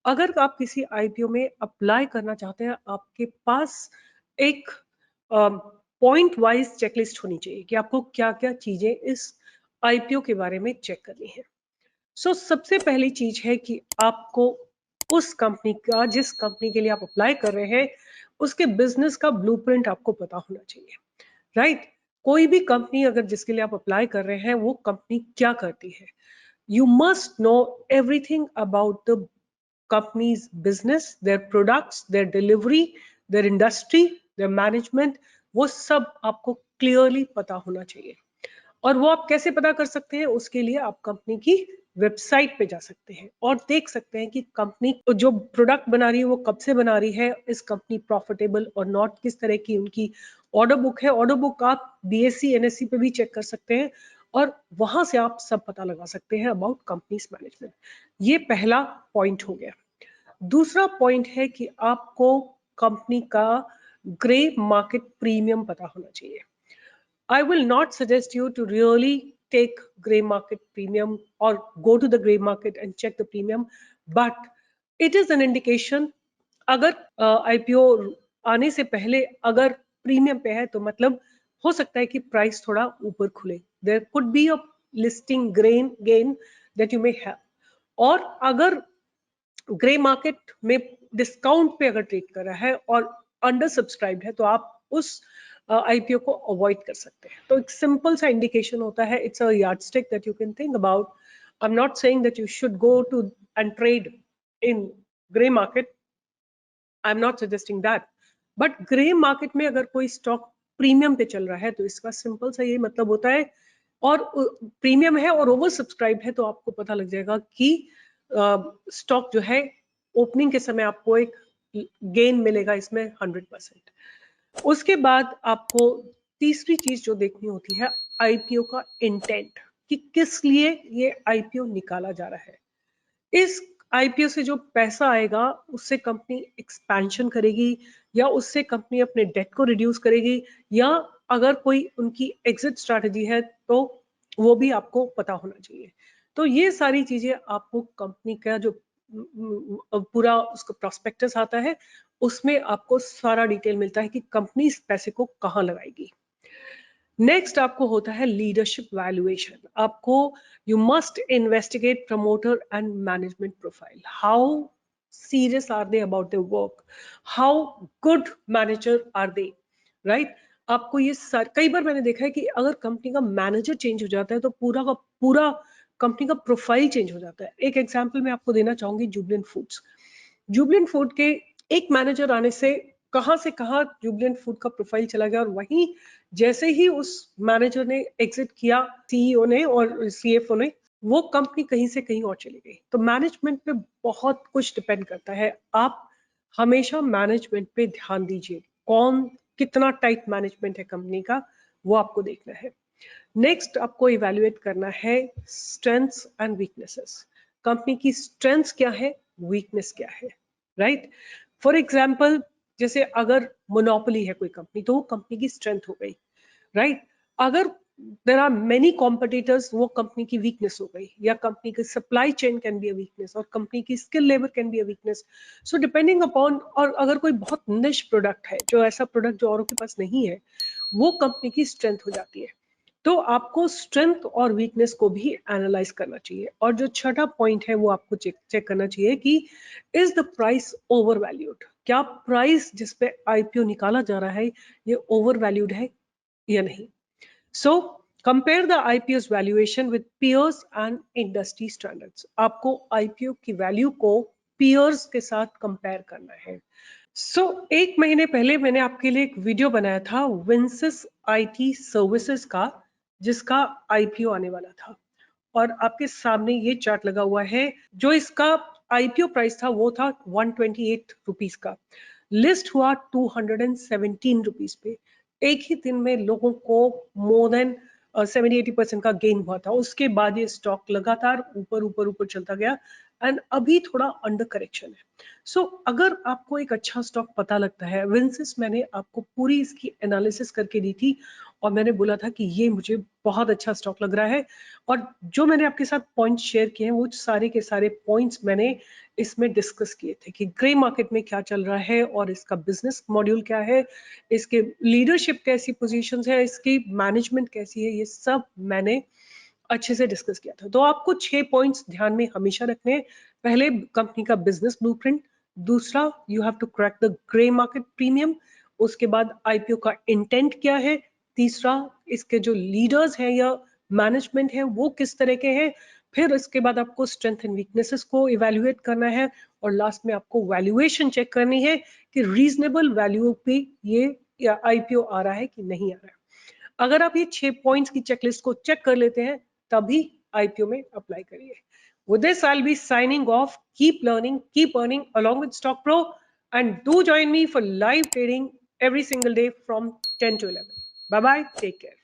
अगर आप किसी आईपीओ में अप्लाई करना चाहते हैं, आपके पास एक पॉइंट वाइज चेकलिस्ट होनी चाहिए कि आपको क्या क्या चीजें इस आईपीओ के बारे में चेक करनी है। सबसे पहली चीज है कि आपको उस कंपनी का, जिस कंपनी के लिए आप अप्लाई कर रहे हैं, उसके बिजनेस का ब्लूप्रिंट आपको पता होना चाहिए। राइट? कोई भी कंपनी अगर जिसके लिए आप अप्लाई कर रहे हैं, वो कंपनी क्या करती है, you must know everything about the company's business, their products, their delivery, their industry, their management। वो सब आपको क्लियरली पता होना चाहिए। और वो आप कैसे पता कर सकते हैं? उसके लिए आप कंपनी की वेबसाइट पे जा सकते हैं और देख सकते हैं कि कंपनी जो प्रोडक्ट बना रही है वो कब से बना रही है, इस कंपनी प्रॉफिटेबल और नॉट, किस तरह की उनकी ऑर्डर बुक है। ऑर्डर बुक आप बीएससी एनएससी पे भी चेक कर सकते हैं और वहां से आप सब पता लगा सकते हैं अबाउट कंपनीज मैनेजमेंट। ये पहला पॉइंट हो गया। दूसरा पॉइंट है कि आपको कंपनी का ग्रे मार्केट प्रीमियम पता होना चाहिए। I will not suggest you to really take gray market premium or go to the gray market and check the premium, but it is an indication। अगर IPO आने से पहले अगर premium पे है तो मतलब हो सकता है कि प्राइस थोड़ा ऊपर खुले। There could be a listing gain that you may have। और अगर ग्रे मार्केट में डिस्काउंट पे अगर ट्रेड कर रहा है और अंडर सब्सक्राइब्ड है, तो आप उस आईपीओ को अवॉइड कर सकते हैं। तो एक सिंपल सा इंडिकेशन होता है, it's a yardstick that you can think about. I am not saying that you should go to and trade in grey market, I am not suggesting that. But grey market में अगर कोई stock premium पे चल रहा है तो इसका simple सा ये मतलब होता है, और प्रीमियम है और ओवर सब्सक्राइब है, तो आपको पता लग जाएगा कि स्टॉक जो है ओपनिंग के समय आपको एक गेन मिलेगा इसमें 100%। उसके बाद आपको तीसरी चीज जो देखनी होती है, आईपीओ का इंटेंट, कि किस लिए ये आईपीओ निकाला जा रहा है। इस आईपीओ से जो पैसा आएगा उससे कंपनी एक्सपेंशन करेगी, या उससे कंपनी अपने डेट को रिड्यूस करेगी, या अगर कोई उनकी एग्जिट स्ट्रैटेजी है तो वो भी आपको पता होना चाहिए। तो ये सारी चीजें आपको कंपनी का जो पूरा उसका प्रोस्पेक्टस आता है, उसमें आपको सारा डिटेल मिलता है कि कंपनी इस पैसे को कहाँ लगाएगी। नेक्स्ट आपको होता है लीडरशिप वैल्यूएशन। आपको you must investigate promoter and management profile. How serious are they about their work, how good manager are they, right? आपको ये कई बार मैंने देखा है कि अगर कंपनी का मैनेजर चेंज हो जाता है तो पूरा का पूरा कंपनी का प्रोफाइल चेंज हो जाता है। एक एग्जांपल मैं आपको देना चाहूंगी, जुबलेंट फूड्स। जुबलेंट फूड के एक मैनेजर आने से कहां से कहां जुबलेंट फूड का प्रोफाइल चला गया, और वहीं जैसे ही उस मैनेजर ने एग्जिट किया, सीईओ ने और सीएफओ ने, वो कंपनी कहीं से कहीं और चली गई। तो मैनेजमेंट पे बहुत कुछ डिपेंड करता है। आप हमेशा मैनेजमेंट पे ध्यान दीजिए, कौन कितना टाइट मैनेजमेंट है कंपनी का, वो आपको देखना है। नेक्स्ट आपको इवेल्युएट करना है स्ट्रेंथ्स एंड वीकनेसेस। कंपनी की स्ट्रेंथ्स क्या है, वीकनेस क्या है, राइट? फॉर एग्जांपल, जैसे अगर मोनोपोली है कोई कंपनी तो वो कंपनी की स्ट्रेंथ हो गई, राइट? अगर देर आर मेनी कॉम्पिटिटर्स, वो कंपनी की वीकनेस हो गई, या कंपनी की supply chain can be a weakness, और कंपनी की skill labour can be a weakness. So depending upon, और अगर कोई बहुत निश प्रोडक्ट है, जो ऐसा प्रोडक्ट जो औरों के पास नहीं है, वो कंपनी की स्ट्रेंथ हो जाती है। तो आपको स्ट्रेंथ और वीकनेस को भी एनालाइज करना चाहिए। और जो छठा पॉइंट है वो आपको चेक करना चाहिए कि is the price over valued. क्या प्राइस जिस पे आईपीओ निकाला जा रहा है ये ओवर वैल्यूड है या नहीं। So compare the IPO valuation with peers and industry standards. आपको आईपीओ की वैल्यू को पियर्स के साथ कंपेयर करना है। एक महीने पहले मैंने आपके लिए एक वीडियो बनाया था विंसिस आईटी सर्विसेज का, जिसका आईपीओ आने वाला था, और आपके सामने ये चार्ट लगा हुआ है। जो इसका आईपीओ प्राइस था वो था 128 रुपीज का, लिस्ट हुआ 217 रुपीज पे। एक ही दिन में लोगों को मोर देन 70-80% का गेन हुआ था। उसके बाद ये स्टॉक लगातार ऊपर ऊपर ऊपर चलता गया, एंड अभी थोड़ा अंडर करेक्शन है। सो अगर आपको एक अच्छा स्टॉक पता लगता है, विंसिस मैंने आपको पूरी इसकी एनालिसिस करके दी थी और मैंने बोला था कि ये मुझे बहुत अच्छा स्टॉक लग रहा है, और जो मैंने आपके साथ पॉइंट्स शेयर किए हैं वो सारे के सारे पॉइंट्स मैंने इसमें डिस्कस किए थे कि ग्रे मार्केट में क्या चल रहा है और इसका बिजनेस मॉड्यूल क्या है, इसके लीडरशिप कैसी पोजीशंस है, इसकी मैनेजमेंट कैसी है, ये सब मैंने अच्छे से डिस्कस किया था। तो आपको 6 पॉइंट्स ध्यान में हमेशा रखने हैं। पहले, कंपनी का बिजनेस ब्लूप्रिंट। दूसरा, you have to crack the grey market premium. उसके बाद आईपीओ का इंटेंट क्या है। तीसरा, इसके जो लीडर्स हैं या मैनेजमेंट है वो किस तरह के हैं। फिर इसके बाद आपको स्ट्रेंथ एंड वीकनेसेस को इवेल्युएट करना है, और लास्ट में आपको वैल्यूएशन चेक करनी है कि रीजनेबल वैल्यू पे ये आईपीओ आ रहा है कि नहीं आ रहा है। अगर आप ये 6 पॉइंट्स की चेकलिस्ट को चेक कर लेते हैं तभी आईपीओ में अप्लाई करिए। With this, I'll be signing off. Keep learning, keep earning along with Stock Pro, and do join me for live trading every single day from 10 to 11. Bye bye. Take care.